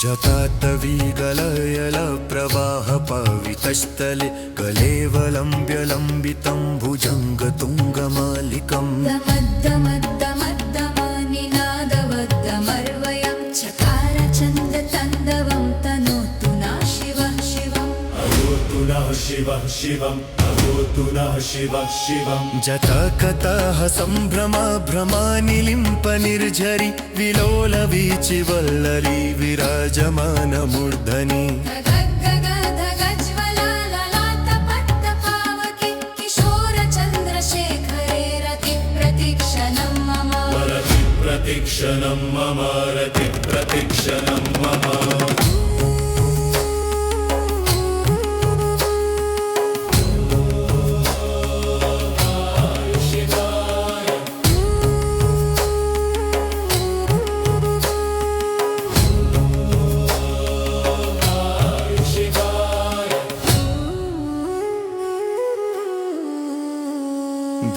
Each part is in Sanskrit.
जटाटवीगलयल प्रवाह पावितस्थले कलेवलम्ब्य लम्बितं भुजङ्गतुङ्गमालिकम् दमद्दमद्दमनिनादवद्दमर्वयं चकार चन्दतन्दवं तनोतु नः शिवः शिवम् अवोतु नः शिवः शिवम् अवोतु नः शिवः शिवम्। जटाकटाः सम्भ्रमा भ्रमानिलिम्प निर्झरि विलोलवीचिवल्लरी विराजमानमूर्धनि धगज्ज्वलाललाटपट्टपावके किशोरचन्द्रशेखरे रतिप्रतीक्षणं मम रतिप्रतीक्षणं मम रतिप्रतीक्षणं मम।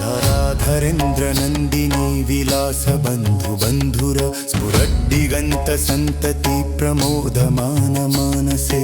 धराधरेन्द्र नन्दिनी विलास बन्धु बन्धुर स्फुरद्दिगन्त सन्तति प्रमोदमान मानसे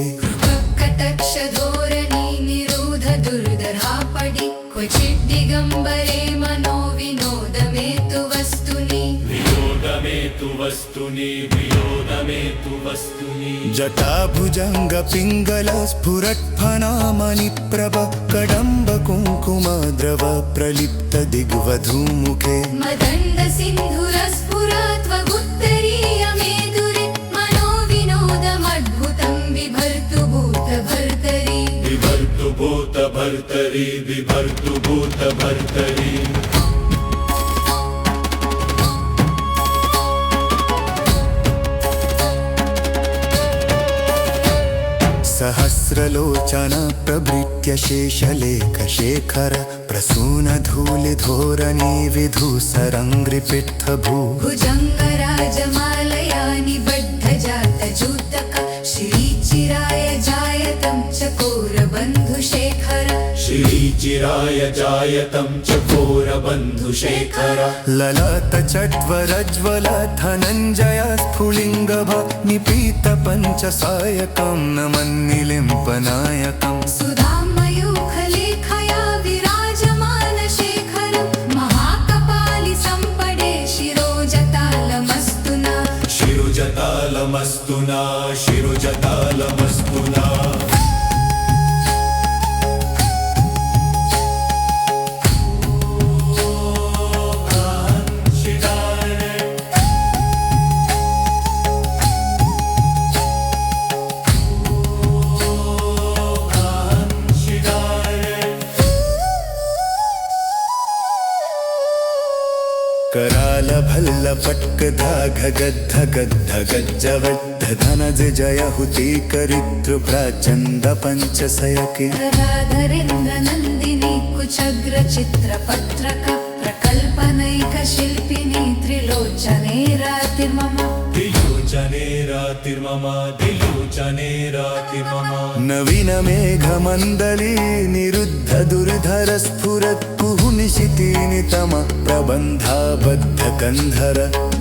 कटक्ष धोरणी निरोध दुर्धरापडि क्वचित् दिगम्बरे मनो विनोदमेतु वस्तुनि विनोदमेतु वस्तुनि विनोदमेतु वस्तुनि। जटाभुजङ्ग पिङ्गल स्फुरत्फनामणिप्रभ कडम्ब कुङ्कुमद्रव प्रलिप्त दिग्वधूमुखे मदन्द सिन्धुर स्फुरत्वगुत्तरीयमेदुरे मनो विनोदमद्भुतं बिभर्तु भूतभर्तरि बिभर्तु भूतभर्तरि बिभर्तु भूतभर्तरि। सहस्रलोचन प्रभृत्य शेषलेखशेखर प्रसूनधूलिधोरणी विधूसरङ्घ्रिपित्थभू भुजङ्गराजमालया निबद्धजातजूतक श्रीचिराय जायतं चकोरबन्धुशेखर श्रीचिराय जायतं चकोरबन्धुशेखर। ललाटचट्वरज्वल धनञ्जय स्फुलिङ्गभ निपीत पञ्चसायकं नमन्निलिम्पनायकम् सुधामयूखलेखया विराजमानशेखरं महाकपालि सम्पदे शिरोजतालमस्तु नः शिरुजतालमस्तु नः शिरुजतालमस्तु नः। कराल भल्ल पट्क धाघ गद्ध गद्ध गज्जवद्ध धनज जय हुति करितृ प्राचन्द पंचसयके राधरेन्द्र नन्दिनी कुचग्र चित्रपत्रक प्रकल्पनैक शिल्पिनी त्रिलोचने रातिर्मम त्रिलोचने रातिर्मम त्रिलोचने रातिर्मम। नवीन मेघ मण्डली निरुद्ध दुर्धर स्फुरत् कुहुनिशितिनितम प्रबन्धाबद्ध कंधर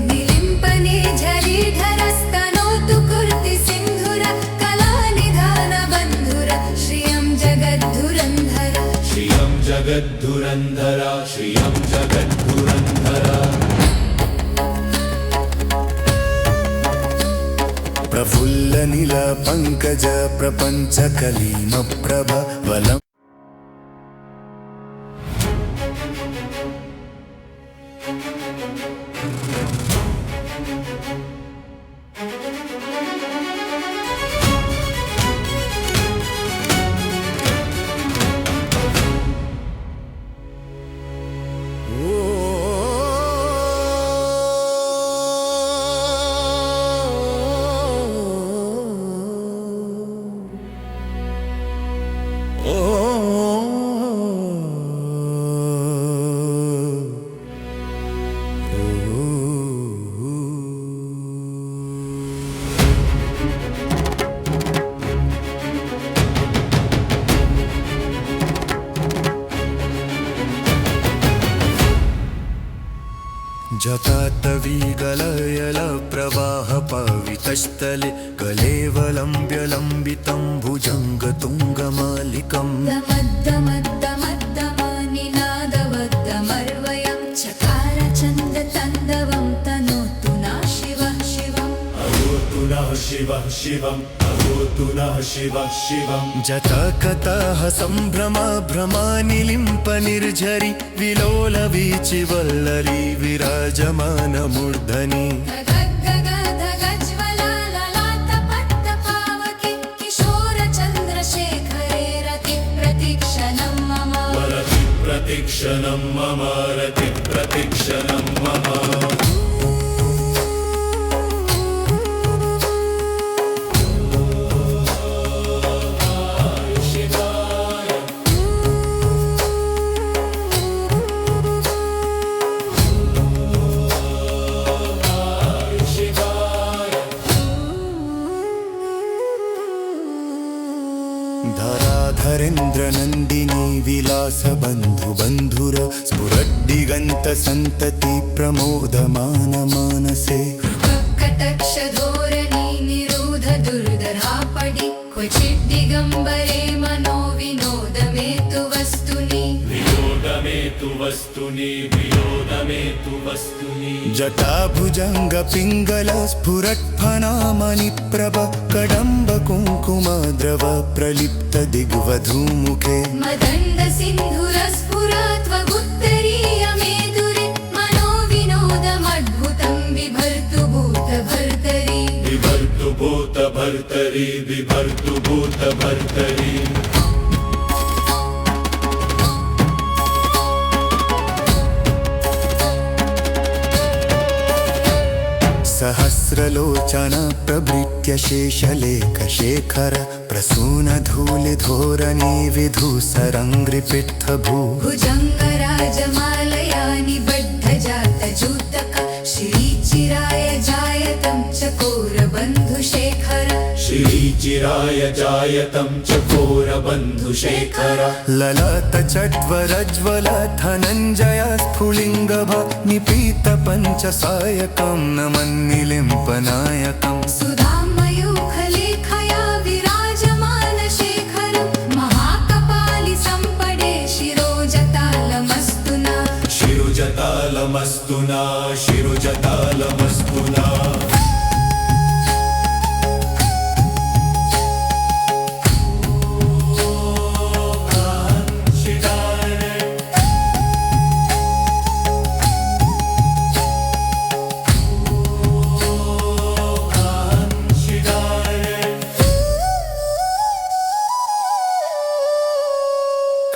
निलिम्पने झरीधरस्तनोतु कुर्ति सिन्धुर कलानिधान बन्धुर श्रियं जगद्धुरन्धर श्रियं जगद्धुरन्धर श्रियं जगद्धुरन्धर। प्रफुल्ल नील पंकज प्रपंच कलीम प्रभ वलम जटातवीगलयल प्रवाह पावितस्थले कलेवलम्ब्यलम्बितं भुजङ्गतुङ्गमालिकम् दमद्दमद्दमद्दमानिनादवद्दमर्वयं चकार चन्दतन्दवं तनोतु नः शिवः शिवम् अवोतु नः शिवः शिवम् अवोतु नः शिवः शिवम् जटाकटाह सम्भ्रमा भ्रमानिलिम्प निर्झरि विलोलवीचिवल्लरी विराजमानमूर्धनि धगज्ज्वलाललाटपट्टपावके किशोरचन्द्रशेखरे रतिप्रतीक्षणं मम रतिप्रतीक्षणं मम रतिप्रतीक्षणं मम धराधरेन्द्र नन्दिनी विलास बन्धु बन्धुर स्फुरद्दिगन्त सन्तति प्रमोदमान मानसे कटक्षधोरणी निरोध दुर्धरापडि क्वचित् दिगम्बरे मनो विनोदमेतु वस्तुनि विनोदमेतु वस्तुनि विनोदमेतु वस्तुनि जटाभुजङ्ग पिङ्गल स्फुरत्फणामणिप्रभ कडम्ब कुङ्कुमद्रव प्रलिप्त दिग्वधूमुखे मदण्ड सिन्धुरस्फुरात्वगुत्तरीयमेदुरे मनो विनोदमद्भुतं बिभर्तु भूतभर्तरि बिभर्तु भूतभर्तरि बिभर्तु भूतभर्तरि सहस्रलोचन प्रभृत्य शेषलेखशेखर प्रसूनधूलिधोरणी विधूसरङ्घ्रिपित्थभू भुजङ्गराजमालया निबद्धजातजूतक श्रीचिराय जायतं चकोरबन्धुशेखर श्रीचिराय जायतं चकोरबन्धुशेखर ललाट चड्वरज्वल धनञ्जय स्फुलिङ्गभ निपीत पञ्चसायकं नमन्निलिम्पनायकम् सुधामयूखलेखया विराजमानशेखरं महाकपालि सम्पदे शिरोजतालमस्तु नः शिरुजतालमस्तु नः शिरुजतालमस्तु नः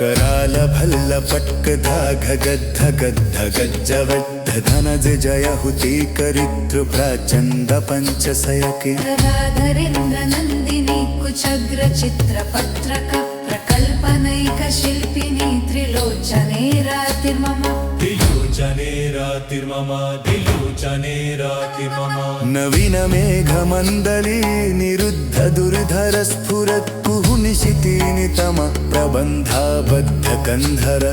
कराल भल्ल पट्क धाघ गद्ध गद्ध गज्जवद्ध धनज जय हुति करितृ प्राचन्द पञ्चसयके गदाधरेन्द्र नन्दिनी कुचग्र चित्रपत्रक प्रकल्पनैकशिल्पिनी त्रिलोचने रातिर्मम दिलोचने रातिर्मम दिलोचने रातिर्मम नवीन मेघमण्डली निरुद्ध दुर्धर स्फुरत् कुहुनिशितीनितम प्रबन्धाबद्ध कन्धर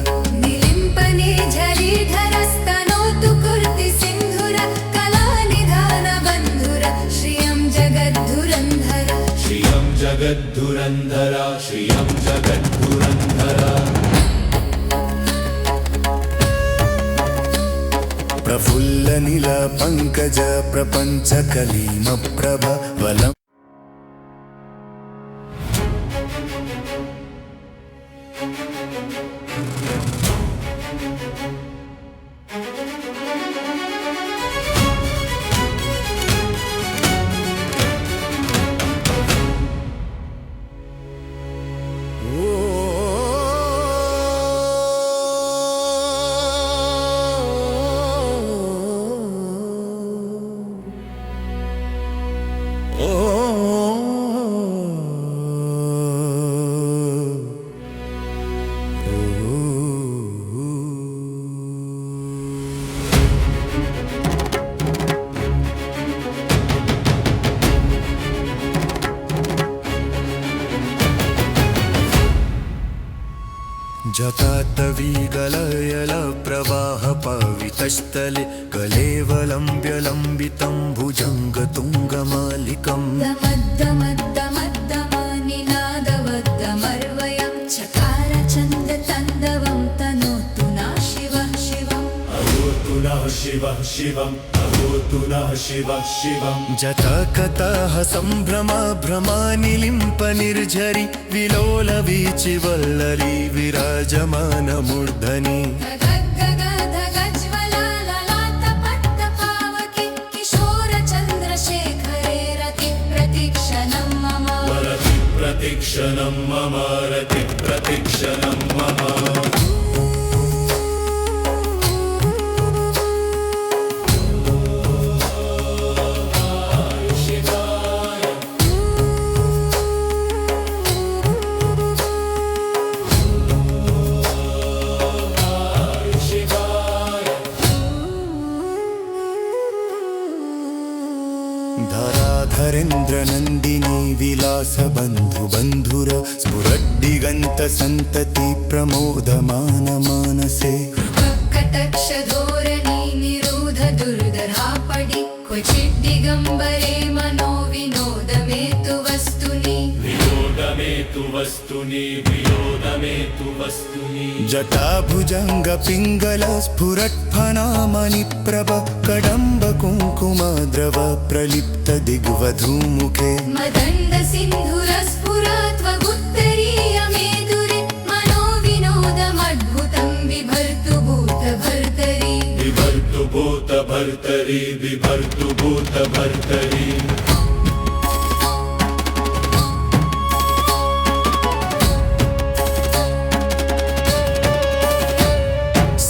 निलिम्पने झरीधरस्तनोतु कुर्ति सिन्धुर कलानिधान बन्धुर श्रियं जगद्धुरन्धर श्रियं जगद्धुरन्धर श्रियं जगद्धुरन्धर प्रफुल्ल नील पंकज प्रपंच कलीम प्रभ वलम् जटातवीगलयल प्रवाह पावितस्थले कलेवलम्ब्य लम्बितं भुजङ्गतुङ्गमालिकम् दमद्दमद्दमनिनादवद्दमर्वयं चकार चन्दतन्दवं तनोतु नः शिवः शिवम् अवोतु नः शिवः शिवम् अवोतु नः शिवः शिवम् जटाकटाः सम्भ्रमा भ्रमानिलिम्प निर्झरि विलोलवीचिवल्लरी विराजमानमूर्धनि धगद्धगद्धगज्ज्वलाललाटपट्टपावके किशोरचन्द्रशेखरे रतिप्रतीक्षणं मम रतिप्रतीक्षणं मम रतिप्रतीक्षणं मम धराधरेन्द्रनन्दिनी विलासबन्धुबन्धुर स्फुरद्दिगन्तसन्तति प्रमोदमानमानसे कटक्षधोरणी निरूध दुर्धरापडि क्वचिद्दिगम्बरे मनो विनोदमेतु वस्तुनि विनोदमेतु वस्तुनि विनोदमेतु वस्तुनि जटाभुजङ्गपिङ्गल स्फुरत्फणामणिप्रभ कडम्ब कुङ्कुमद्रव प्रलिप्त दिग्वधूमुखे मदण्ड सिन्धुरस्फुरात्वगुत्तरीयमेदुरे मनो विनोदमद्भुतं बिभर्तु भूतभर्तरि बिभर्तु भूतभर्तरि बिभर्तु भूतभर्तरि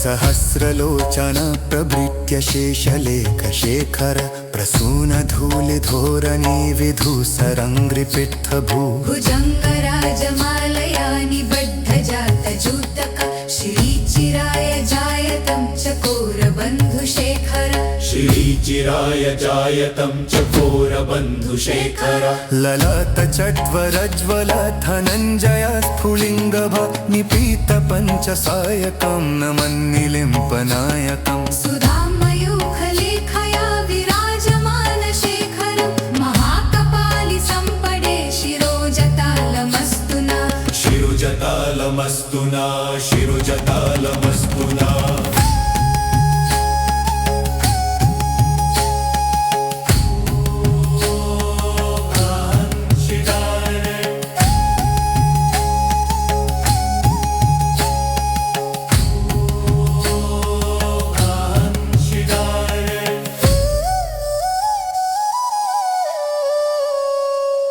सहस्रलोचन प्रभृत्य शेषलेखशेखर प्रसूनधूलिधोरणी विधूसरङ्घ्रिपित्थभू भुजङ्गराजमालया निबद्धजातजूतक श्रीचिराय जायतं चकोरबन्धुशेखर श्रीचिराय जायतं चकोरबन्धुशेखर ललाटचट्वरज्वल धनञ्जय स्फुलिङ्गभ निपीत पञ्चसायकं नमन्निलिम्पनायकम् सुधामयूखलेखया विराजमानशेखरं महाकपालि सम्पदे शिरोजतालमस्तु नः शिरुजतालमस्तु नः शिरुजतालमस्तु नः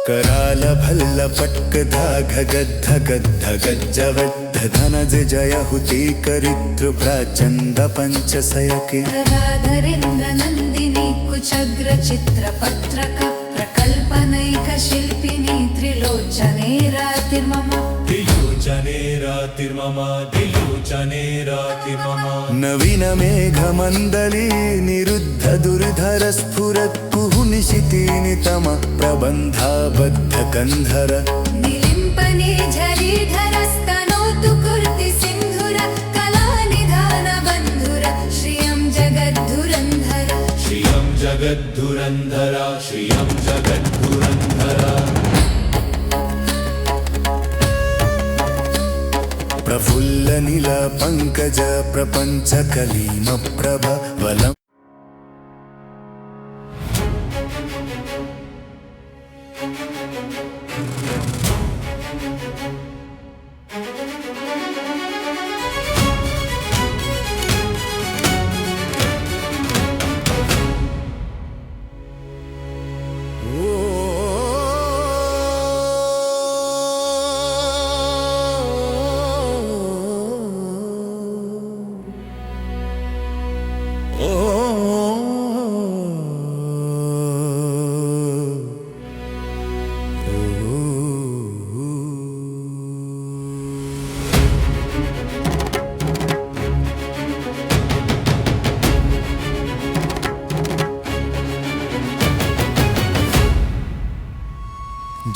कराल भल्ल पट्क धाघ गद्ध गद्ध गज्जवद्ध धनज जय हुति करितृ प्राचन्द पञ्चसयके गदाधरेन्द्रनन्दिनी कुचग्रचित्रपत्रक प्रकल्पनैकशिल्पिनी त्रिलोचने रातिर्मम दिलोचने रातिर्मम दिलोचने रातिर्मम नवीन मेघमण्डली निरुद्ध दुर्धर स्फुरत् कुहुनिशितीनि तम प्रबन्धाबद्ध कन्धर निलिम्पने झरीधरस्तनोतु कुर्ति सिन्धुर कलानिधान बन्धुर श्रियं जगद्धुरन्धर श्रियं जगद्धुरन्धर श्रियं जगद्धुरन्धर प्रफुल्लनील पङ्कज प्रपञ्चकलीम प्रभ वलम्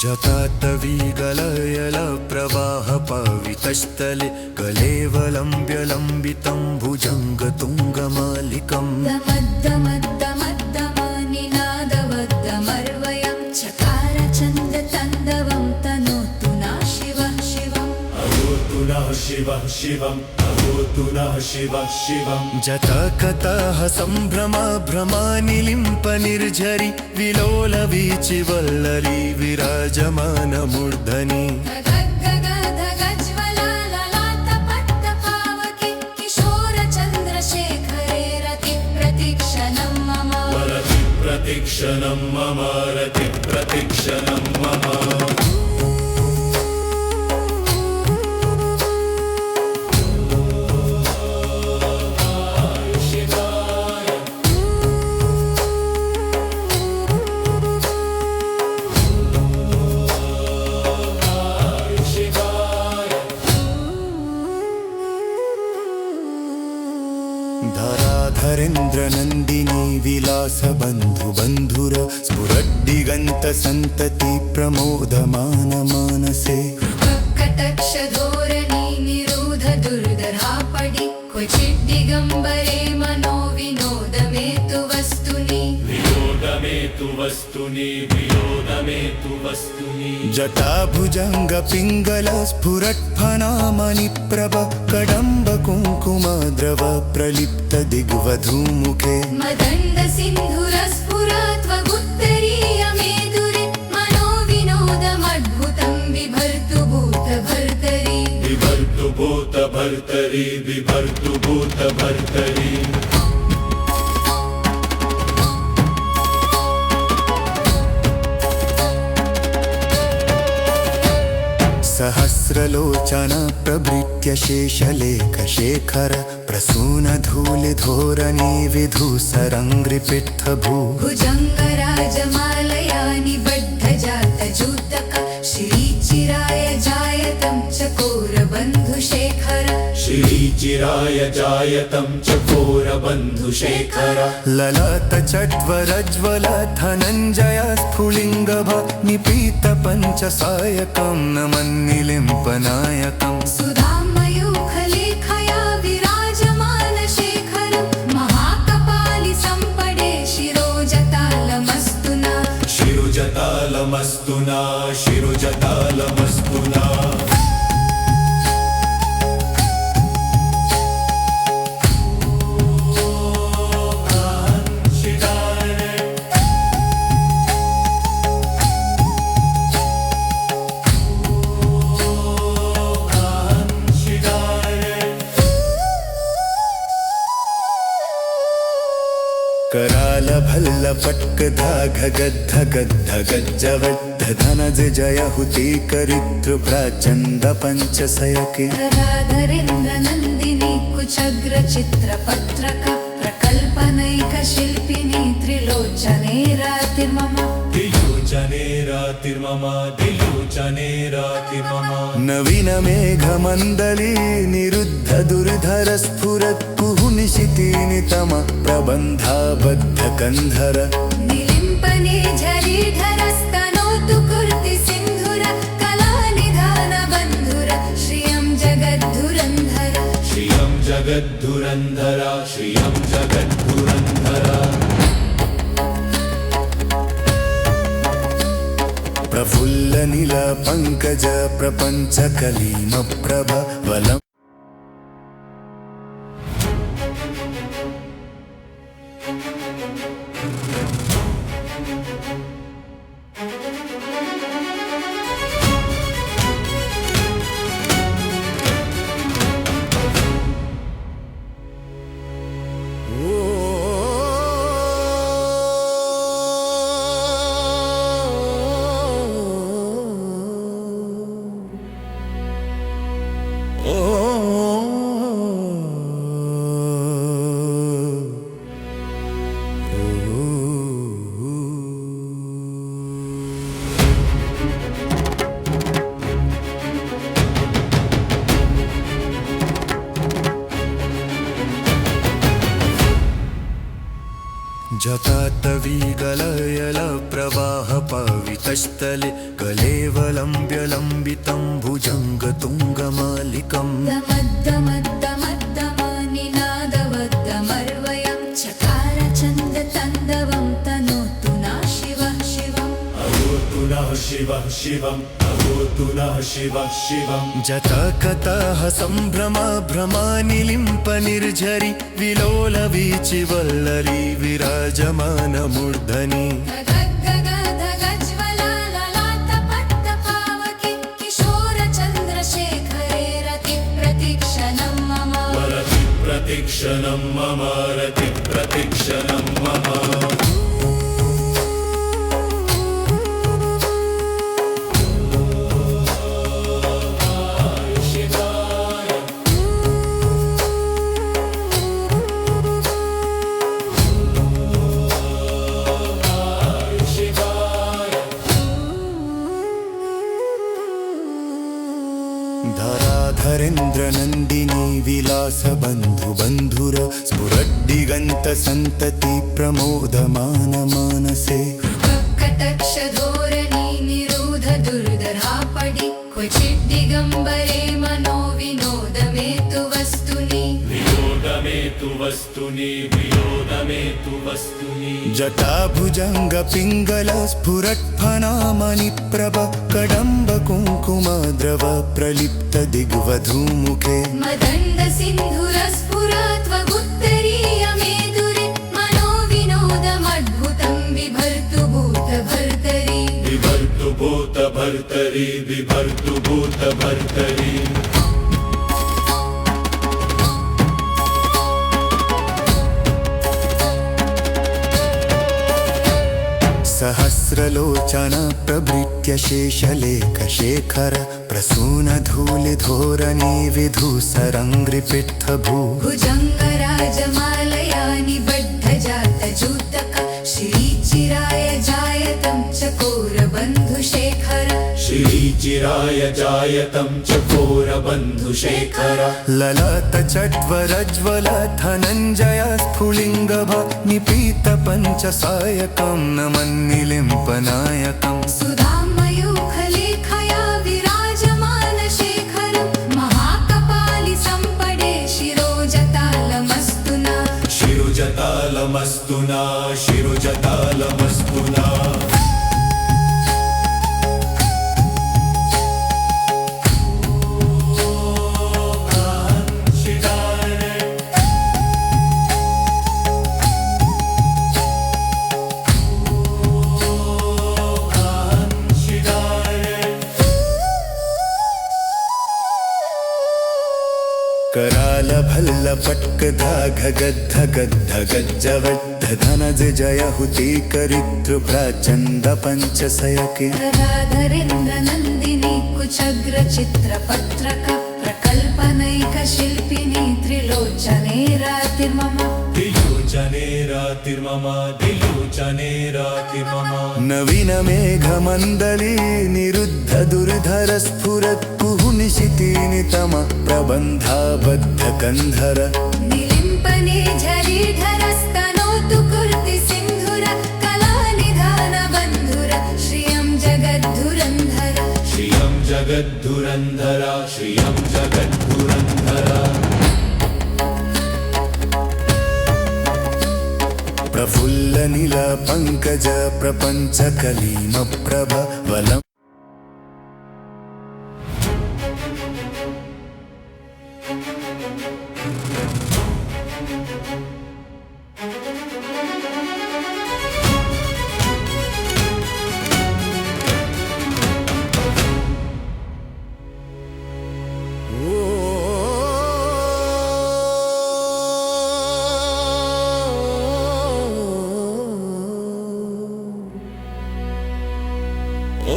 जतातवीगलयल प्रवाह पावितस्थले कलेवलम्ब्य लम्बितं भुजङ्गतुङ्गमालिकम् दमद्दमद्दमद्दमानिनादवद्दमर्वयं चकार चन्दतन्दवं तनोतु नः शिवः शिवम् अहोतु नः शिवः शिवम् अहोतु नः शिवः शिवम् जतकतः सम्भ्रमा भ्रमानिलिम्प निर्झरि विलोलवीचिवल्लरी विराजमानमूर्धनि धगद्धगद्धगज्ज्वलाललाटपट्टपावके किशोरचन्द्रशेखरे रतिप्रतीक्षणं मम रतिप्रतीक्षणं मम रतिप्रतीक्षणं मम धराधरेन्द्रनन्दिनी विलासबन्धुबन्धुर स्फुरद्दिगन्तसन्तति प्रमोदमानमानसे कटक्षधोरणी निरूध दुर्धरापडि क्वचिद्दिगम्बरे मनो विनोदमेतु वस्तुनि विनोदमेतु वस्तुनि विनोदमेतु वस्तुनि जटाभुजङ्गपिङ्गल स्फुरत्फणामणिप्रभ कडम्ब कुङ्कुमद्रव प्रलिप्त दिग्वधूमुखे मदण्ड सिन्धुरस्फुरात्वगुत्तरीयमेदुरे मनो विनोदमद्भुतं बिभर्तु भूतभर्तरि बिभर्तु भूतभर्तरि बिभर्तु भूतभर्तरि सहस्रलोचन प्रभृत्य शेषलेखशेखर प्रसूनधूलिधोरणी विधूसरङ्घ्रिपित्थभू भुजङ्गराजमालया निबद्धजातजूतक श्रीचिराय जायतं चकोरबन्धुशेखर श्रीचिराय जायतं चकोरबन्धुशेखर ललाटचट्वरज्वल धनञ्जय स्फुलिङ्गभ निपीत पञ्चसायकं नमन्निलिम्पनायकम् सुधामयूखलेखया विराजमानशेखरं महाकपालि सम्पदे शिरोजतालमस्तु नः शिरुजतालमस्तु नः शिरुजतालमस्तु नः कराल भल्ल पट्क धाघ गद्ध गद्ध गज्जवद्ध धनज जय हुति करितृ प्राचन्द पञ्चसयके राधरेन्द्रनन्दिनी कुचग्रचित्रपत्रक प्रकल्पनैकशिल्पिनी त्रिलोचने रातिर्मम दिलोचने रातिर्मम दिलोचने रातिर्मम नवीन मेघमण्डली निरुद्ध दुर्धर स्फुरत् कुहुनिशितीनि तम प्रबन्धाबद्ध कन्धर निलिम्पने झरीधरस्तनोतु कुर्ति सिन्धुर कलानिधान बन्धुर श्रियं जगद्धुरन्धर श्रियं जगद्धुरन्धर श्रियं जगद्धुरन्धर प्रफुल्लनील पङ्कज प्रपञ्चकलीमप्रभ वलम् जतातवीगलयल प्रवाह पावितस्थले कलेवलम्ब्य लम्बितं भुजङ्गतुङ्गमालिकम् दमद्दमद्दमनिनादवद्दमर्वयं चकार चन्दतन्दवं तनोतु नः शिवः शिवम् अवोतु नः शिवः शिवम् अवोतु नः शिवः शिवम् जतकतः सम्भ्रमा भ्रमानिलिम्प निर्झरि विलोलवीचिवल्लरी विराजमानमूर्धनि धगज्ज्वलाललाटपट्टपावके किशोरचन्द्रशेखरे रतिप्रतीक्षणं मम रतिप्रतीक्षणं मम रतिप्रतीक्षणं मम धराधरेन्द्र नन्दिनी विलास बन्धु बन्धुर स्फुरद्दिगन्त सन्तति प्रमोदमान मानसे कटक्षधोरणी निरोध दुर्धरापडि क्वचिद्दिगम्बरे मनो विनोदमेतु वस्तुनि विनोदमेतु वस्तुनि विनोदमेतु वस्तुनि जटाभुजङ्ग पिङ्गल स्फुरत्फनामणि प्रभ कडम्ब कुङ्कुमद्रव प्रलिप्त दिग्वधूमुखे मदण्ड सिन्धुरस्फुरात्वगुत्तरीयमेदुरे मनो विनोदमद्भुतं बिभर्तु भूतभर्तरि बिभर्तु भूतभर्तरि बिभर्तु भूतभर्तरि सहस्रलोचन प्रभृत्य शेषलेखशेखर प्रसूनधूलिधोरणी विधूसरङ्घ्रिपित्थभू भुजङ्गराजमालया निबद्धजातजूतक श्रीचिराय जायतं चकोरबन्धुशेखर श्रीचिराय जायतं चकोरबन्धुशेखर ललाट चट्वरज्वल धनञ्जय स्फुलिङ्गभ निपीत पञ्चसायकं नमन्निलिम्पनायकम् सुधामयूखलेखया विराजमानशेखरं महाकपालि सम्पडे शिरोजतालमस्तु नः शिरुजतालमस्तु नः शिरुजतालमस्तु नः कराल भल्ल पट्क धाघ गद्ध गद्ध गज्जवद्ध धनज जय हुति करितृ प्राचन्द पञ्चसयके राधरेन्द्र नन्दिनी कुचग्र चित्रपत्रक प्रकल्पनैकशिल्पिनी त्रिलोचने रातिर्मम दिलोचने रातिर्मम दिलोचने रातिर्मम नवीन मेघमण्डली निरुद्ध दुर्धर स्फुरत् कुहुनिशितीनि तम प्रबन्धाबद्ध कन्धर निलिम्पने झरीधरस्तनोतु कुर्ति सिन्धुर कलानिधान बन्धुर श्रियं जगद्धुरन्धर श्रियं जगद्धुरन्धर श्रियं जगद्धुरन्धर प्रफुल्ल नील पंकज प्रपंच कलीम प्रभ वलम् ओ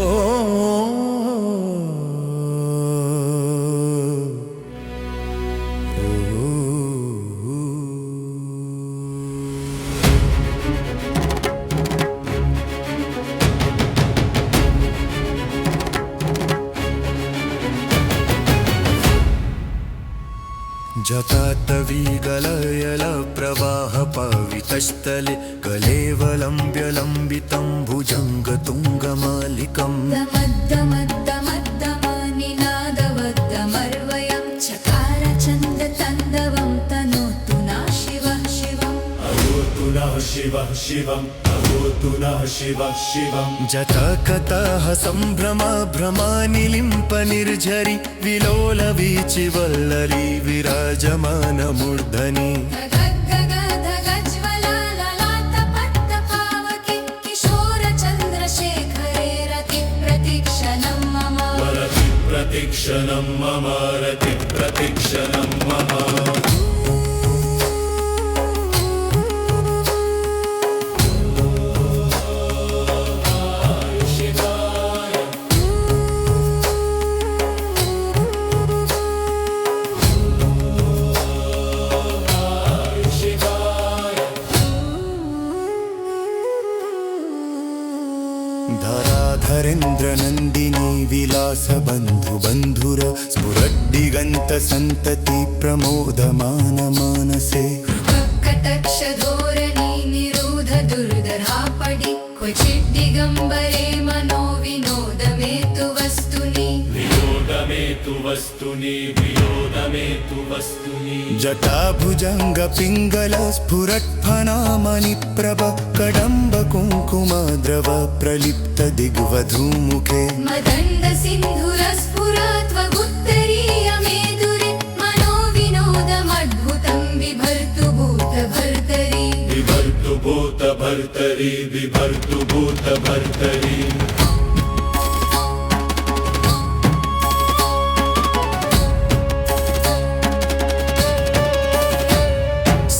जटातवीगलयल प्रवाह पावितस्थले कलेवलम्ब्यलम्बितं भुजङ्गतुङ्गमालिकम् दमद्दमद्दमद्दमानिनादवद्दमर्वयं चकार चन्दतन्दवं तनोतु नः शिवः शिवम् अवोतु नः शिवः शिवम् अवोतु नः शिवः शिवम् जटाकटाः सम्भ्रमा भ्रमानिलिम्प निर्झरि विलोलवीचिवल्लरी विराजमानमूर्धनि धगज्ज्वलाललाटपट्टपावके किशोरचन्द्रशेखरे रतिप्रतीक्षणं मम रतिप्रतीक्षणं मम रतिप्रतीक्षणं मम धराधरेन्द्रनन्दिनी विलासबन्धुबन्धुर स्फुरद्दिगन्तसन्तति प्रमोदमानमानसे कटक्षधोरणी निरूध दुर्धरापडि क्वचित् दिगम्बरे मनो विनोदमेतु वस्तुनि विनोदमेतु वस्तुनि विनोदमेतु वस्तुनि जटाभुजङ्गपिङ्गल स्फुरत्फनामणिप्रभ कडम्ब कुङ्कुमद्रव प्रलिप्त दिग्वधूमुखे मदण्ड सिन्धुरस्फुरत्वगुत्तरीयमेदुरे मनो विनोदमद्भुतं बिभर्तु भूतभर्तरि बिभर्तु भूतभर्तरि बिभर्तु भूतभर्तरि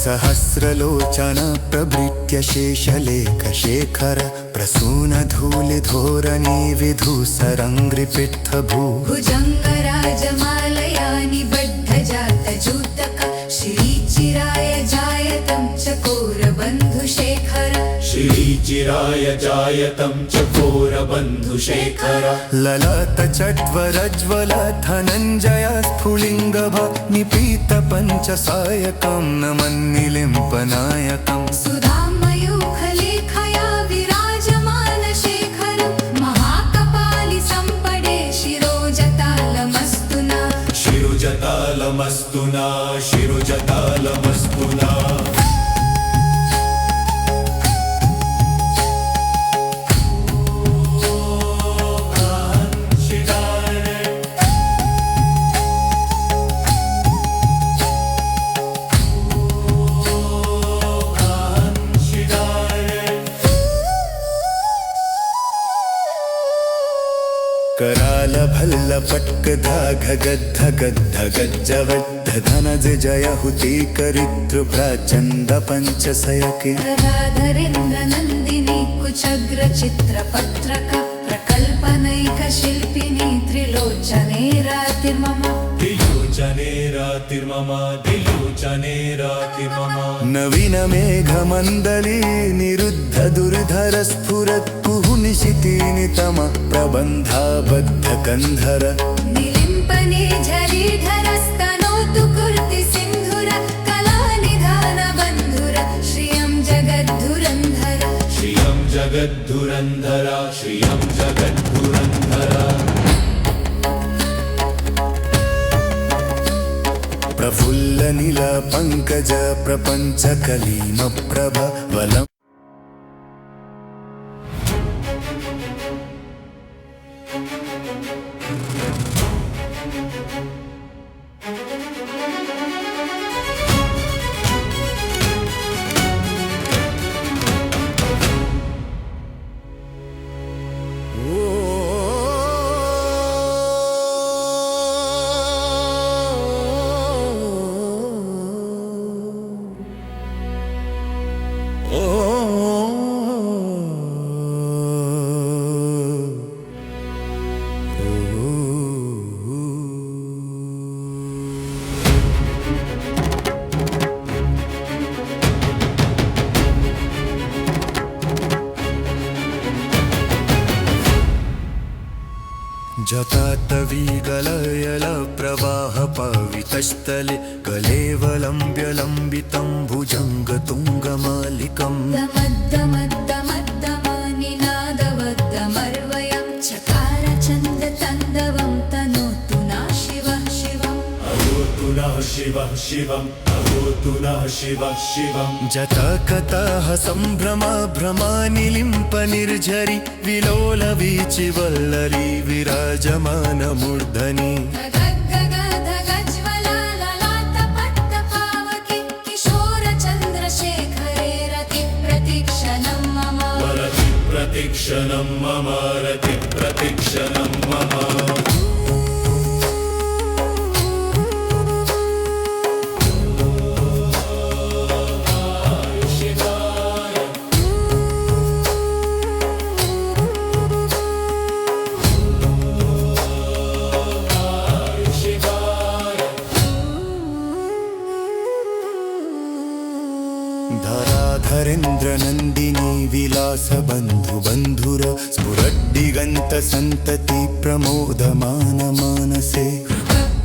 सहस्रलोचन प्रभृत्य शेषलेखशेखर प्रसूनधूलिधोरणी विधूसरङ्घ्रिपित्थभू भुजङ्गराजमालया निबद्धजातजूतक श्रीचिराय जायतं चकोरबन्धुशेखर श्रीचिराय जायतं चकोरबन्धुशेखर ललाटचट्वरज्वल धनञ्जय स्फुलिङ्गभ निपीत पञ्चसायकं नमन्निलिम्पनायकम् सुधामयूखलेखया विराजमानशेखरं महाकपालि सम्पडे शिरोजतालमस्तु नः शिरुजतालमस्तु नः शिरुजतालमस्तु नः कराल भल्ल पट्क धाघ गद्ध गद्ध गज्जवद्ध धनज जय हुति करितृ प्राचण्ड पञ्चसयके राधरेन्द्रनन्दिनी कुचग्रचित्रपत्रक प्रकल्पनैकशिल्पिनी त्रिलोचने रातिर्मम दिलोचने रातिर्मम दिलोचने रातिर्मम नवीन मेघमण्डली निरुद्ध दुर्धर स्फुरत् कुहुनिशितीनितम प्रबन्धाबद्ध कन्धर निलिम्पने झरीधरस्तनोतु कुर्ति सिन्धुर कलानिधान बन्धुर श्रियं जगद्धुरन्धर श्रियं जगद्धुरन्धर श्रियं जगद्धुरन्धर प्रफुल्लनील पङ्कज प्रपञ्च कलीम प्रभ वलम् जटातवीगलयल प्रवाह पावित वक्षस्थले कलेवलम्ब्यलम्बितं भुजङ्गतुङ्गमालिकम् दमद्दमद्दमद्दमानिनादवद्दमर्वयं चकार चन्दतन्दवं तनोतु नः शिवः शिवम् अवोतु नः शिवः शिवम् अवोतु नः शिवः शिवम् जतकतः सम्भ्रमा भ्रमानिलिम्प निर्झरि विलोलवीचिवल्लरी विराजमानमूर्धनि धगज्ज्वलाललाटपट्टपावके किशोरचन्द्रशेखरे रतिप्रतीक्षणं मम रतिप्रतीक्षणं मम रतिप्रतीक्षणं मम धराधरेन्द्रनन्दिनी विलासबन्धुबन्धुर स्फुरद्दिगन्तसन्तति प्रमोदमानमानसे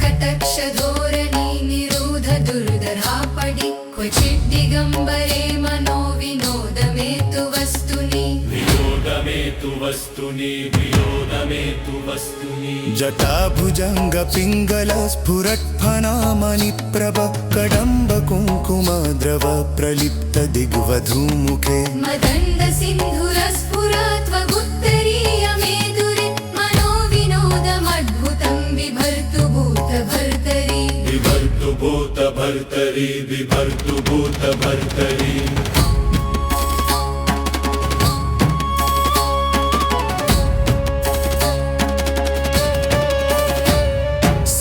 कटक्षधोरणी निरोध दुर्धरापडि क्वचित् दिगम्बरे मनो विनोदमे तु वस्तुनि विनोदमेतु वस्तुनि विनोदमेतु वस्तुनि जटाभुजङ्गपिङ्गल स्फुरत्फनामणिप्रभ कडम्ब कुङ्कुमद्रव प्रलिप्त दिग्वधूमुखे मदन्द सिन्धुरस्फुरत्वगुत्तरीयमेदुरे मनो विनोदमद्भुतं बिभर्तु भूतभर्तरि बिभर्तु भूतभर्तरि बिभर्तु भूतभर्तरि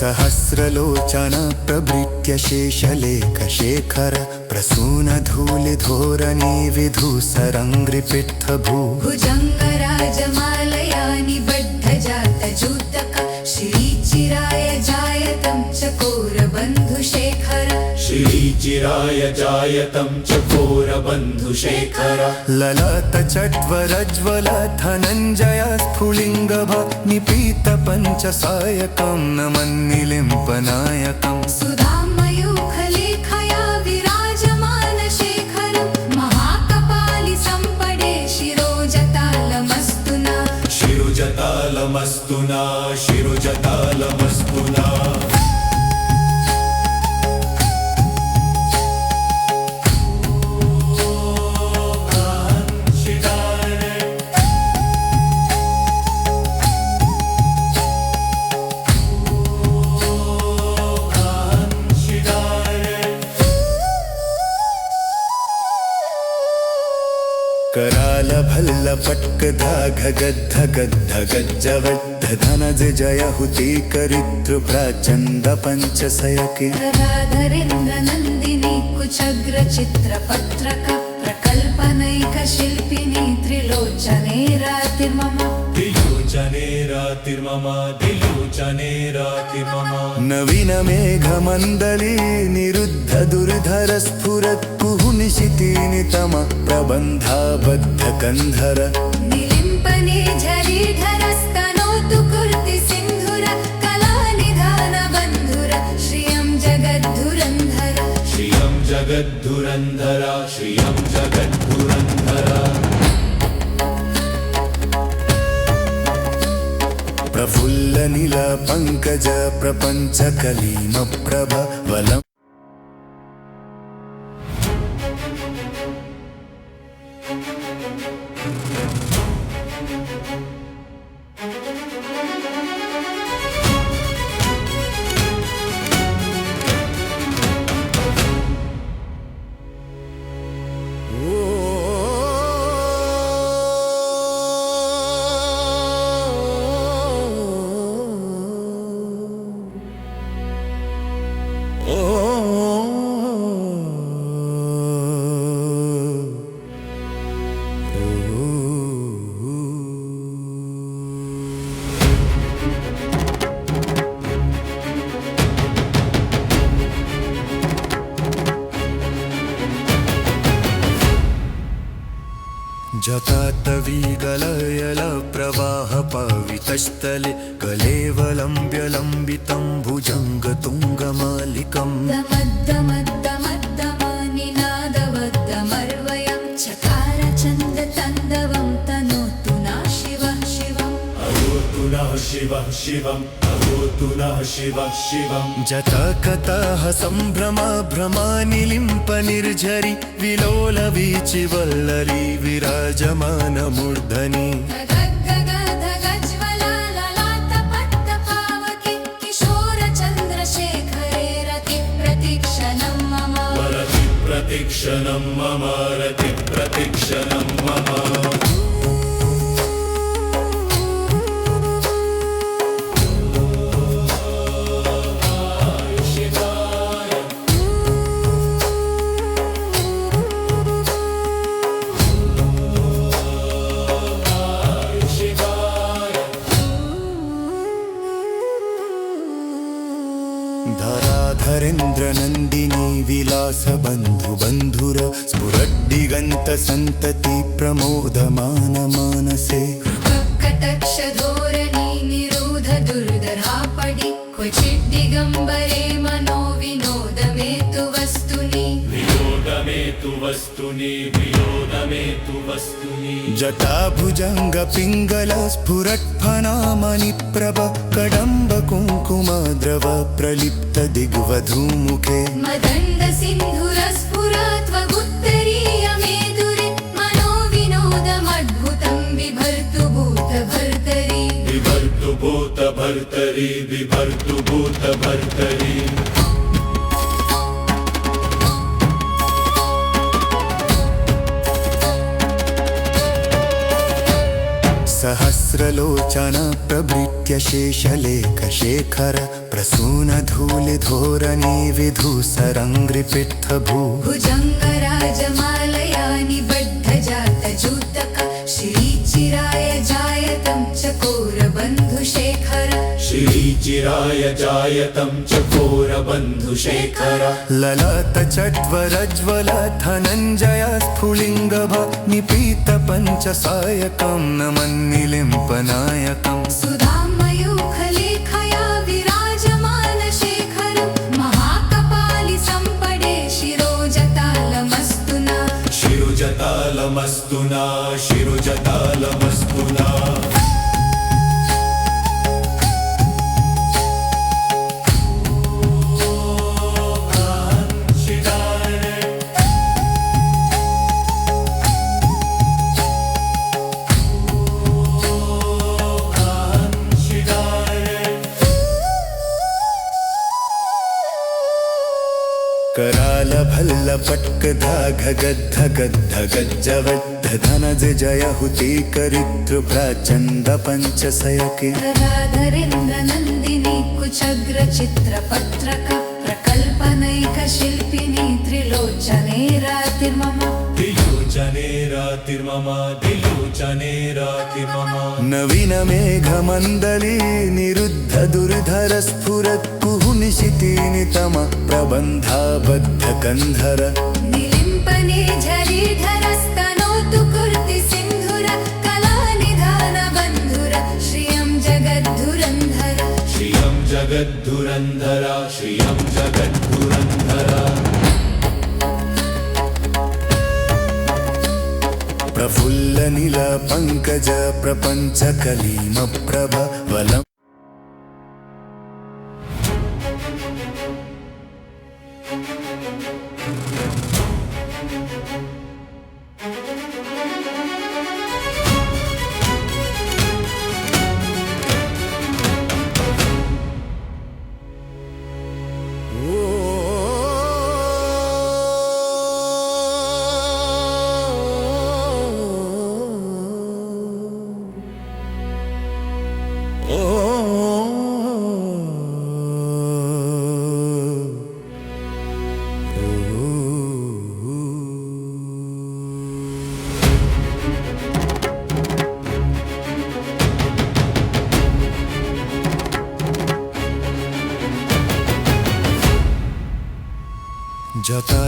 सहस्रलोचन प्रभृत्य शेषलेखशेखर प्रसूनधूलिधोरणी विधूसरङ्घ्रिपित्थभू भुजङ्गराजमालया निबद्धजातजूतक श्रीचिराय जायतं चकोरबन्धुशेखर श्रीचिराय जायतं चकोरबन्धुशेखर ललाटचट्वरज्वल धनञ्जय स्फुलिङ्गभ निपीत पञ्चसायकं नमन्निलिम्पनायकम् सुधामयूखलेखया विराजमानशेखरं महाकपालि सम्पदे शिरोजतालमस्तु नः शिरुजतालमस्तु नः शिरुजतालमस्तु नः कराल भल्ल पट्कधाघ गद्ध गद्ध गज्जवद्ध धनज जय हुति करितृ प्राचन्द पञ्चसयके राधरेन्द्रनन्दिनी कुचग्रचित्रपत्रक प्रकल्पनैकशिल्पिनी त्रिलोचने रातिर्मम दिलोचने रातिर्मम दिलोचने रातिर्मम नवीन मेघमण्डली निरुद्ध दुर्धर स्फुरत् कुहुनिशितीनितम प्रबन्धाबद्ध कन्धर निलिम्पने झरीधरस्तनोतु कुर्ति सिन्धुर कलानिधान बन्धुर श्रियं जगद्धुरन्धर श्रियं जगद्धुरन्धर श्रियं जगद्धुरन्धर प्रफुल्लनील पङ्कज प्रपञ्च कलीम प्रभ वलम् Oh जटाटवीगलयल प्रवाह पावितस्थले कलेवलम्ब्यलम्बितं भुजङ्गतुङ्गमालिकम् दमद्दमद्दमद्दमनिनादवद्दमर्वयं चकार चन्दतन्दवं तनोतु नः शिवः शिवम् अवोतु नः शिवः शिवम् अवोतु नः शिवः शिवम् जटाकटाह सम्भ्रमा भ्रमानिलिम्प निर्झरि विलोलवीचिवल्लरी विराजमानमूर्धनि धगज्ज्वलललाटपट्टपावके किशोरचन्द्रशेखरे रतिप्रतीक्षणं मम रतिप्रतीक्षणं मम रतिप्रतीक्षणं मम धराधरेन्द्रनन्दिनी विलासबन्धुबन्धुर स्फुरद्दिगन्तसन्तति प्रमोदमानमानसे कटक्षधोरणी निरोध दुर्धरापडि क्वचिद्दिगम्बरे मनो विनोदमेतु वस्तुनि विनोदमेतु वस्तुनि विनोदमेतु वस्तुनि जटाभुजङ्गपिङ्गल स्फुरत्फणामणिप्रभ कडम्ब कुङ्कुमद्रव प्रलिप्त दिग्वधूमुखे मदण्ड सिन्धुरस्फुरत्वगुत्तरीयमेदुरे मनो विनोदमद्भुतं बिभर्तु भूतभर्तरि बिभर्तु भूतभर्तरि बिभर्तु भूतभर्तरि सहस्रलोचन प्रभृत्य शेषलेखशेखर प्रसूनधूलिधोरणी विधूसरङ्घ्रिपित्थभू भुजङ्गराजमालया निबद्धजातजूतक श्रीचिराय जायतं चकोरबन्धुशेखर श्रीचिराय जायतं चकोरबन्धुशेखर ललाटचड्वरज्वल धनञ्जय स्फुलिङ्गभ निपीतपञ्चसायकं नमन्निलिम्पनायकम् सुधामयूखलेखया विराजमानशेखर महाकपालि सम्पदे शिरोजतालमस्तु नः शिरुजतालमस्तु नः शिरुजतालमस्तु नः कराल भल्ल पट्क धाघ गद्ध गद्ध गज्जवद्ध धनज जय हुति करितृ प्राचण्ड पञ्चसयके राधरेन्द्रनन्दिनी कुचग्रचित्रपत्रक प्रकल्पनैकशिल्पिनी त्रिलोचने रातिर्मम दिलोचने रातिर्मम दिलोचने रातिर्मम नवीन मेघमण्डली निरुद्ध दुर्धर स्फुरत् कुहुनिशितीनितम प्रबन्धाबद्ध कन्धर निलिम्पने झरीधरस्तनोतु कुर्ति सिन्धुर कलानिधान बन्धुर श्रियं जगद्धुरन्धर श्रियं जगद्धुरन्धर श्रियं जगद्धुरन्धर प्रफुल्लनील पङ्कज प्रपञ्चकलीम प्रभ वलम् Oh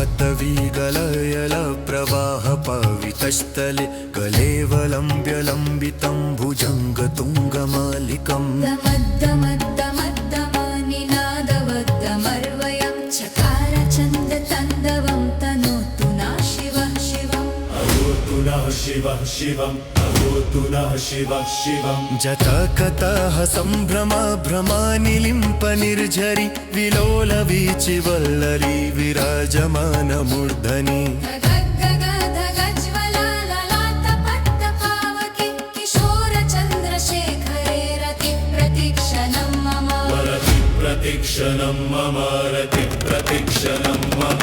पातवीगलयल प्रवाह पावितस्थले कलेवलम्ब्य लम्बितं भुजङ्गतुङ्गमालिकम् दमद्दमद्दमद्दमानिनादवद्दमर्वयं चकार चन्दतन्दवं तनोतु नः शिवः शिवम् अवोतु नः शिवः शिवम् अवोतु नः शिवः शिवम् जतकतः सम्भ्रमा भ्रमानिलिम्प निर्झरि विलोलवीचिवल्लरी विराजमानमूर्धनि धगद्धगद्धगज्ज्वलाललाटपट्टपावके किशोरचन्द्रशेखरे रतिप्रतीक्षणं मम रतिप्रतीक्षणं मम रतिप्रतीक्षणं मम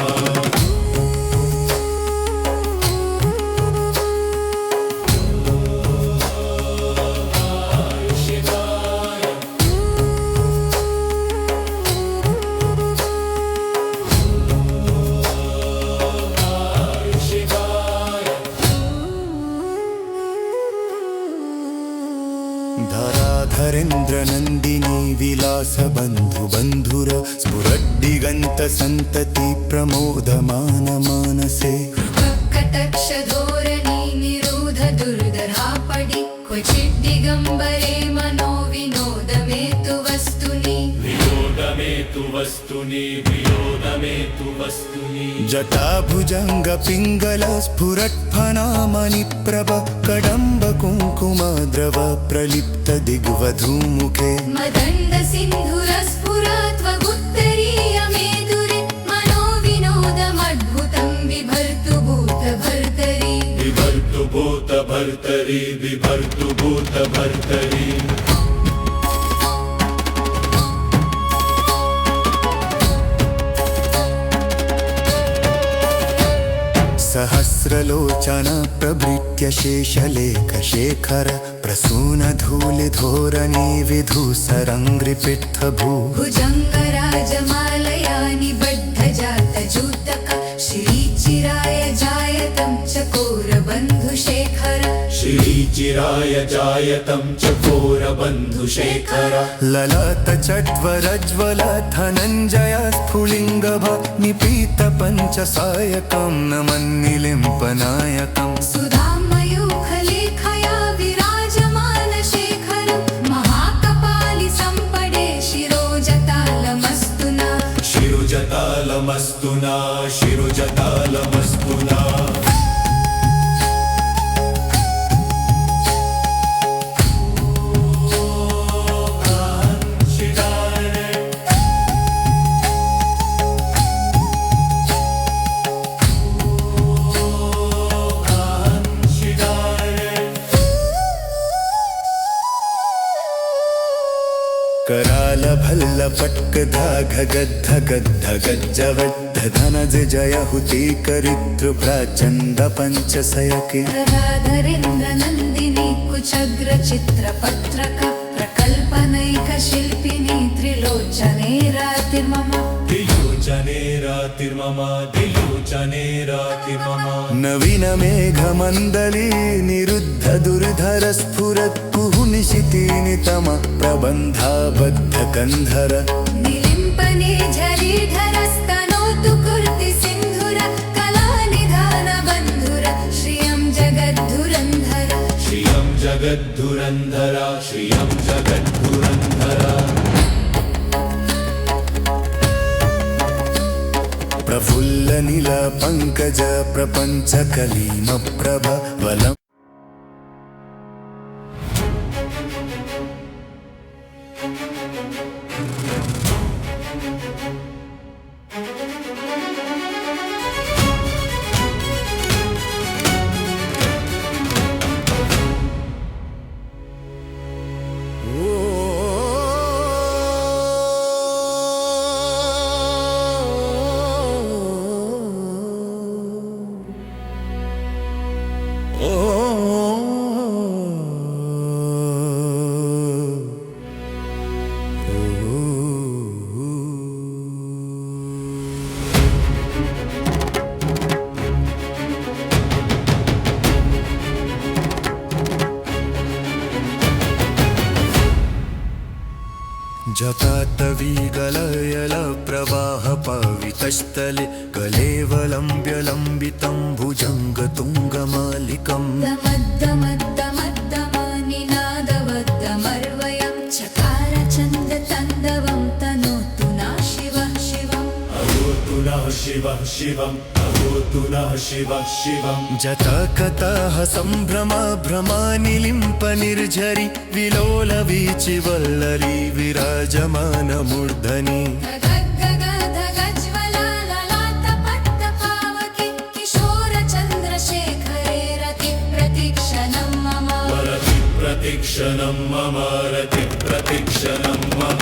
धराधरेन्द्रनन्दिनी विलासबन्धुबन्धुर स्फुरद्दिगन्तसन्तति प्रमोदमान मानसे कटक्षधोरणी निरूध दुर्धरापडि क्वचित् दिगम्बरे मनो विनोदमेतु वस्तुनि विनोदमेतु वस्तुनि विनोदमेतु वस्तुनि जटाभुजङ्गपिङ्गल स्फुरत्फणामणिप्रभ कडम्ब कुङ्कुमद्रव प्रलिप्त दिग्वधूमुखे मदण्ड सिन्धुरस्फुरत्वगुत्तरीयमेदुरे मनो विनोदमद्भुतं बिभर्तु भूतभर्तरि बिभर्तु भूतभर्तरि बिभर्तु भूतभर्तरि सहस्रलोचन प्रभृत्य शेषलेखशेखर प्रसूनधूलिधोरणी विधूसरङ्घ्रिपित्थभू भुजङ्गराजमालया निबद्धजातजूतक श्रीचिराय जायतं चकोरबन्धुशेखर श्रीचिराय जायतं चकोरबन्धुशेखर ललाटचट्वरज्वल धनञ्जय स्फुलिङ्गभ निपीत पञ्चसायकं नमन्निलिम्पनायकम् सुधामयूखलेखया विराजमानशेखर महाकपालि सम्पदे शिरोजतालमस्तु नः शिरुजतालमस्तु नः शिरुजतालमस्तु नः कराल भल्ल पट्क धाघ गद्ध गद्ध गज्जवद्ध धनज जय हुति करितृ प्राचण्ड पञ्चसयके गदाधरेन्द्रनन्दिनी कुचग्रचित्रपत्रक प्रकल्पनैकशिल्पिनी त्रिलोचने रातिर्मम दिलोचने रातिर्मम दिलोचने रातिर्मम नवीन मेघमण्डली निरुद्ध दुर्धर स्फुरत् कुहुनिशितीनि तम प्रबन्धाबद्ध कन्धर निलिम्पने झरीधरस्तनोतु कुर्ति सिन्धुर कलानिधान बन्धुर श्रियं जगद्धुरन्धर श्रियं जगद्धुरन्धर श्रियं जगद्धुरन्धर प्रफुल्ल नील पंकज प्रपंच कलीम प्रभ वलम् जटातवीगलयल प्रवाह पावितस्थले कलेवलम्ब्य लम्बितं भुजङ्गतुङ्गमालिकम् दमद्दमद्दमद्दमानिनादवद्दमर्वयं चकार चन्दतन्दवं तनोतु नः शिवः शिवम् अहोतु नः शिवः शिवम् अहोतु नः शिवः शिवम् जटाकटाः सम्भ्रमा भ्रमानिलिम्प निर्झरि विलोलवीचिवल्लरी विराजमानमूर्धनि धगज्ज्वलाललाटपट्टपावके किशोरचन्द्रशेखरे रतिप्रतीक्षणं मम रतिप्रतीक्षणं मम रतिप्रतीक्षणं मम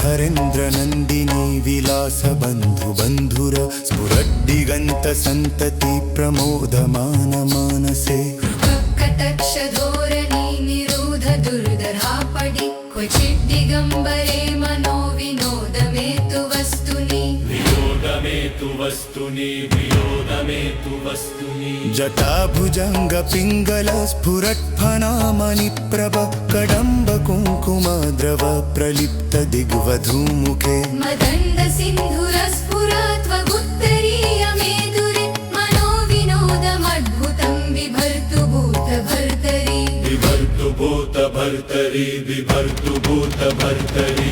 धराधरेन्द्रनन्दिनी विलासबन्धुबन्धुर स्फुरद्दिगन्तसन्तति प्रमोदमानमानसे कटक्षधोरणी निरूध दुर्धरापडि क्वचिद्दिगम्बरे मनो विनोदमेतु वस्तुनि विनोदमेतु वस्तुनि विनोदमेतु वस्तुनि जटाभुजङ्गपिङ्गल स्फुरत्फणामणिप्रभ कडम्ब कुङ्कुमद्रव प्रलिप्त दिग्वधूमुखे मदन्द सिन्धुरस्फुरात्वगुत्तरीयमेदुरे मनो विनोदमद्भुतं बिभर्तु भूतभर्तरि बिभर्तु भूतभर्तरि बिभर्तु भूतभर्तरि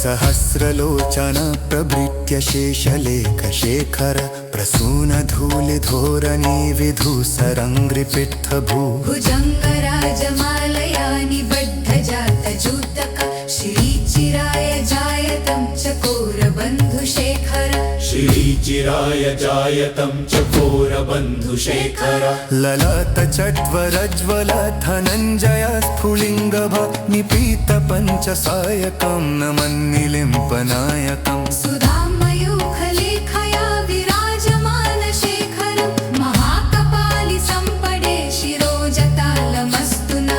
सहस्रलोचन प्रभृत्य शेषलेखशेखर प्रसूनधूलिधोरणी विधूसरङ्घ्रिपित्थभू भुजङ्गराजमालया निबद्धजातजूतक श्रीचिराय जायतं चकोरबन्धुशेखर श्रीचिराय जायतं चकोरबन्धुशेखर ललाटचट्वरज्वल धनञ्जय स्फुलिङ्गभ निपीत पञ्चसायकं नमन्निलिम्पनायकम् सुधामयूखलेखया विराजमानशेखरं महाकपालि सम्पदे शिरोजतालमस्तु न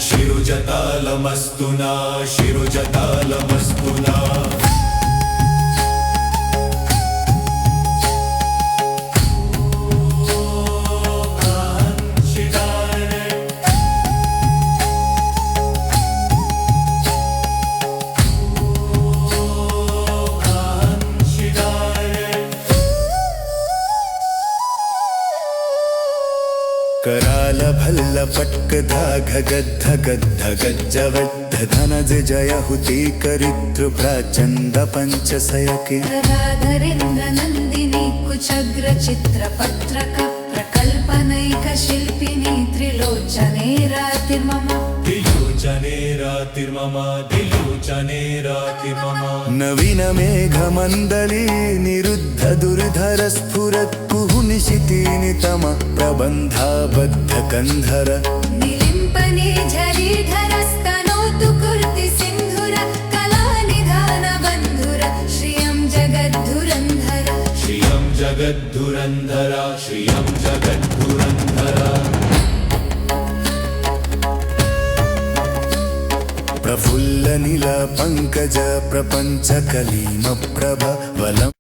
शिरुजतालमस्तु न शिरुजतालमस्तु न कराल भल्ल पट्क धाघ गद्ध गद्ध गज्जवद्ध धनज जय हुति करितृ प्राचण्ड पञ्चसयके राधरेन्द्रनन्दिनी कुचग्रचित्रपत्रक प्रकल्पनैकशिल्पिनी त्रिलोचने रातिर्मम दिलोचने रातिर्मम दिलोचने रातिर्मम नवीन मेघमण्डली निरुद्ध दुर्धर स्फुरत् कुहुनिशितीनि तम प्रबन्धाबद्ध कन्धर निलिम्पने झरीधरस्तनोतु कुर्ति सिन्धुर कलानिधान बन्धुर श्रियं जगद्धुरन्धर श्रियं जगद्धुरन्धर श्रियं जगद्धुरन्धर प्रफुल्लनील पङ्कज प्रपञ्च कलीमप्रभ वलम्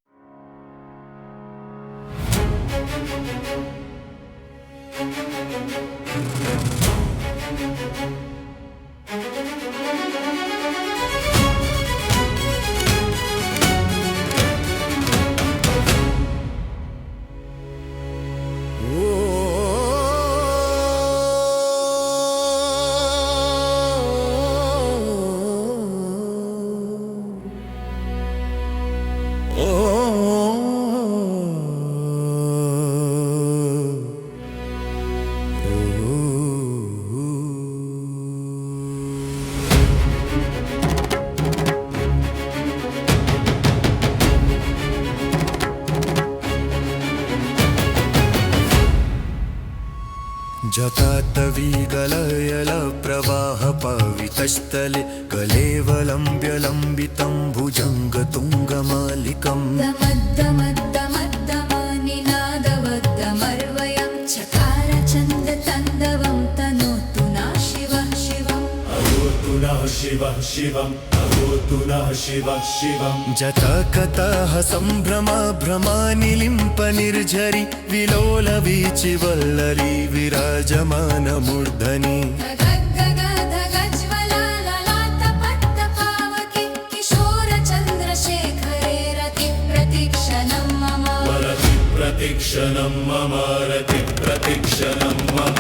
जतातवीगलयल प्रवाह पावितस्थले कलेवलम्ब्य लम्बितं भुजङ्गतुङ्गमालिकम् दमद्दमद्दमद्दमानिनादवद्दमर्वयं चकार चन्दतन्दवं तनोतु नः शिवः शिवम् अहोतु नः शिवः शिवम् अहोतु नः शिवः शिवम् जतकतः सम्भ्रमा भ्रमानिलिम्प निर्झरि विलोलवीचिवल्लरी विराजमानमूर्धनि धगज्ज्वलाललाटपट्टपावके किशोरचन्द्रशेखरे रतिप्रतीक्षणं मम रतिप्रतीक्षणं मम रतिप्रतीक्षणं मम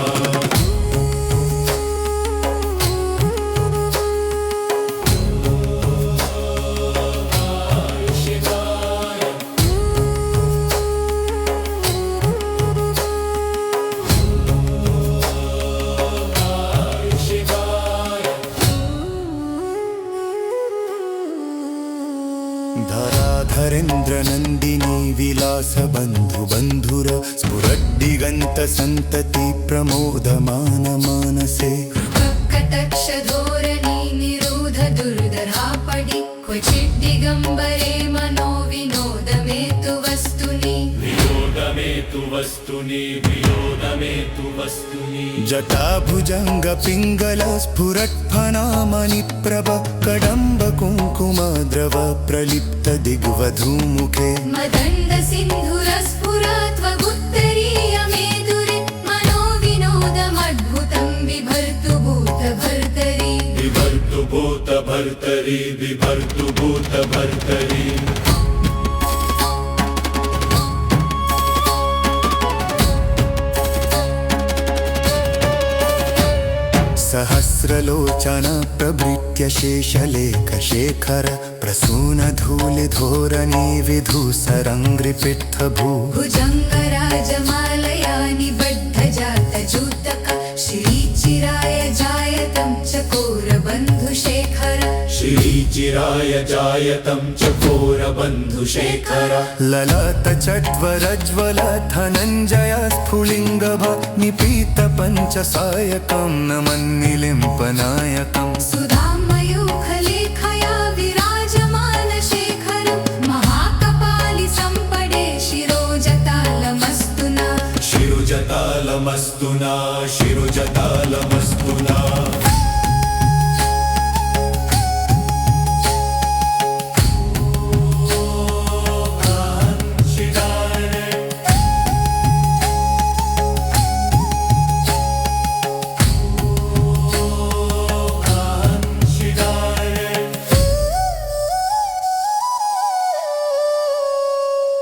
धराधरेन्द्र नन्दिनी विलास बन्धु बन्धुर स्फुरद्दिगन्त सन्तति प्रमोदमान मानसे कटक्षधोरणी निरूध दुर्धरापडि क्वचिद्दिगम्बरे मनो विनोदमेतु वस्तुनि विनोदमेतु वस्तुनि विनोदमेतु वस्तुनि जटाभुजङ्ग पिङ्गल स्फुरत्फनामणि प्रभ कडम्ब कुङ्कुमद्रव प्रलिप्त दिग्वधूमुखे मदण्ड सिन्धुरस्फुरात्वगुत्तरीयमेदुरे मनो विनोदमद्भुतं बिभर्तु भूतभर्तरि विभर्तु भूतभर्तरि विभर्तु भूतभर्तरि सहस्रलोचन प्रभृत्य शेषलेखशेखर प्रसूनधूलिधोरणी विधूसरङ्घ्रिपित्थभू भुजङ्गराजमालया निबद्धजातजूतक श्रीचिराय जायतं चकोरबन्धुशेखर श्रीचिराय जायतं चकोरबन्धुशेखर ललाट चत्वरज्वल धनञ्जय स्फुलिङ्गभ निपीत पञ्चसायकं नमन्निलिम्पनायकम् सुधामयूखलेखया विराजमानशेखरं महाकपालि सम्पदे शिरोजतालमस्तु नः शिरुजतालमस्तु नः शिरुजतालमस्तु नः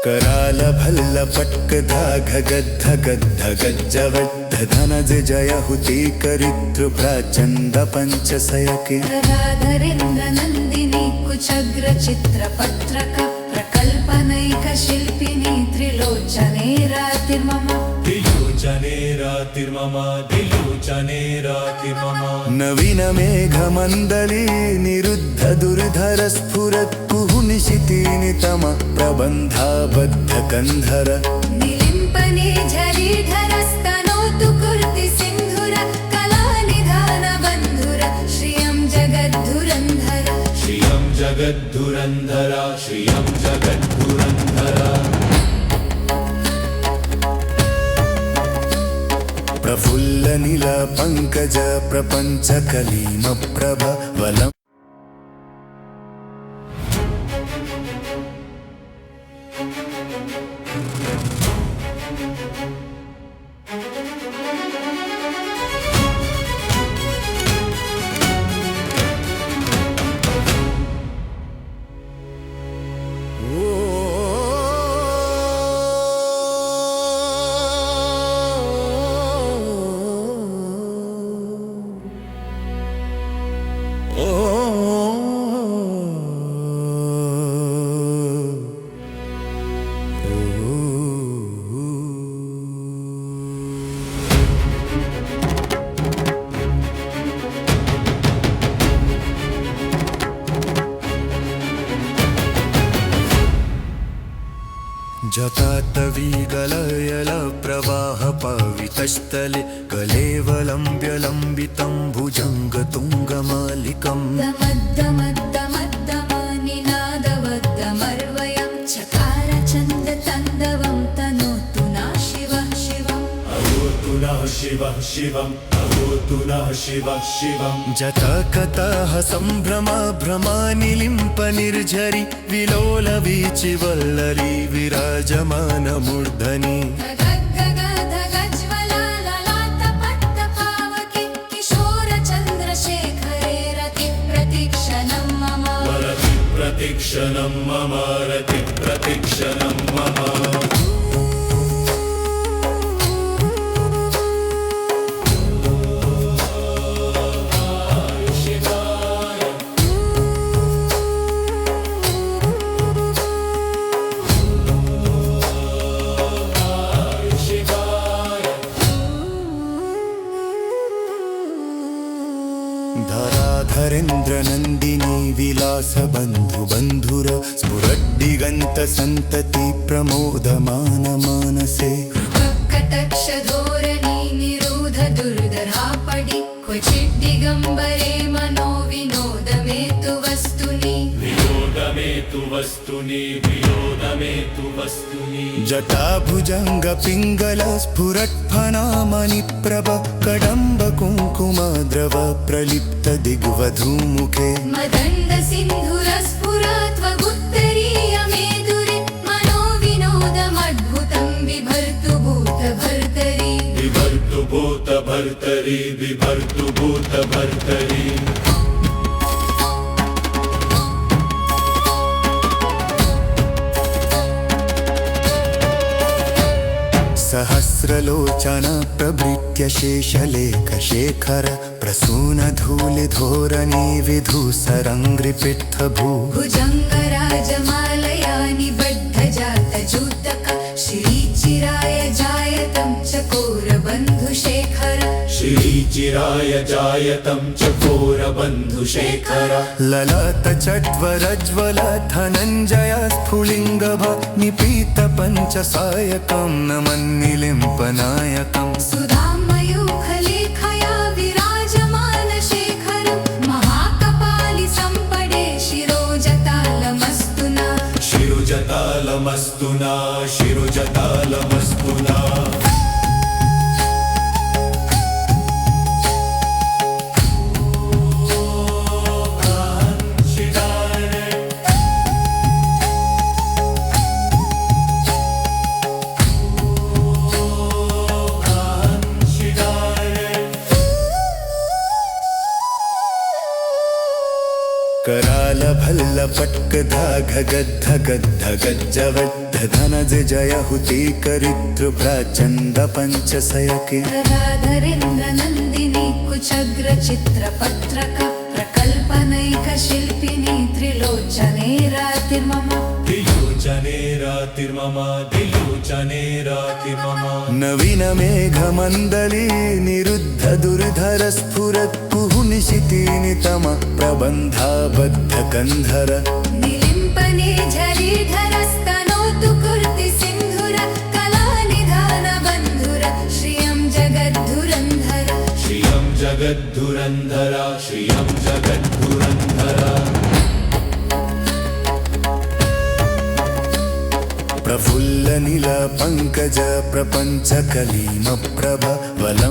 कराल भल्ल पट्क धाघ गद्ध गद्ध गज्जवद्ध धनज जय हुति करितृ प्राचण्ड पञ्चसयके राधरेन्द्र नन्दिनी कुचग्र चित्रपत्रक प्रकल्पनैकशिल्पिनी त्रिलोचने रातिर्मम दिलोचने रातिर्मम दिलोचने रातिर्मम नवीन मेघमण्डली निरुद्ध दुर्धर स्फुरत् कुहुनिशितीनि तम प्रबन्धाबद्ध कन्धर निलिम्पने झरीधरस्तनोतु कुर्ति सिन्धुर कलानिधान बन्धुर श्रियं जगद्धुरन्धर श्रियं जगद्धुरन्धर श्रियं जगद्धुरन्धर प्रफुल्ल नील पंकज प्रपंच कलीम प्रभ वलम् Oh जतातवीगलयल प्रवाह पावितस्थले कलेवलम्ब्यलम्बितं भुजङ्गतुङ्गमालिकम् दमद्दमद्दमद्दमानिनादवद्दमर्वयं चकार चन्दतन्दवं तनोतु नः शिवः शिवम् अवोतु नः शिवः शिवम् अवोतु नः शिवः शिवम् जतकतः सम्भ्रमा भ्रमानिलिम्प निर्झरि विलोलवीचिवल्लरी विराजमानमूर्धनि धगज्ज्वलाललाटपट्टपावके किशोरचन्द्रशेखरे रतिप्रतीक्षणं मम रतिप्रतीक्षणं मम रतिप्रतीक्षणं मम धराधरेन्द्रनन्दिनी विलासबन्धुबन्धुर स्फुरद्दिगन्तसन्तति प्रमोदमानमानसे कटक्षधोरणी निरूध दुर्धरापडि क्वचित् दिगम्बरे मनो विनोदमेतु वस्तुनि विनोदमेतु वस्तुनि विनोदमेतु वस्तुनि जटाभुजङ्गपिङ्गल स्फुरत्फणामणिप्रभ कडम्ब कुङ्कुमद्रव प्रलिप्त दिग्वधूमुखे मदण्ड सिन्धुरस्फुरत्वगुत्तरीयमेदुरे मनो विनोदमद्भुतं बिभर्तु भूतभर्तरि बिभर्तु भूतभर्तरि बिभर्तु भूतभर्तरि सहस्रलोचन प्रभृत्य शेषलेखशेखर प्रसूनधूलिधोरणी विधूसरङ्घ्रिपित्थभू भुजङ्गराजमालया निबद्धजातजूतक श्रीचिराय जायतं चकोरबन्धुशेखर श्रीचिराय जायतं चकोरबन्धुशेखर ललाटचट्वरज्वल धनञ्जय स्फुलिङ्गभ निपीत पञ्चसायकं नमन्निलिम्पनायकम् सुधामयूखलेखया विराजमानशेखरं महाकपालि सम्पडे शिरोजतालमस्तु नः शिरुजतालमस्तु नः शिरुजतालमस्तु नः कराल भल्ल पट्क धाघ गद्ध गद्ध गज्जवद्ध धनज जय हुति करितृ प्राचण्ड पञ्चसयके राधरेन्द्रनन्दिनी कुचग्रचित्रपत्रक प्रकल्पनैकशिल्पिनी त्रिलोचने रातिर्मम दिलोचने रातिर्मम दिलोचने रातिर्मम नवीन मेघमण्डली निरुद्ध दुर्धर स्फुरत् कुहुनिशितीनितम प्रबन्धाबद्ध कन्धर निलिम्पने झरीधरस्तनोतु कुर्ति सिन्धुर कलानिधान बन्धुर श्रियं जगद्धुरन्धर श्रियं जगद्धुरन्धर श्रियं जगद्धुरन्धर प्रफुल्ल नील पङ्कज प्रपञ्च कलीम प्रभ वलम्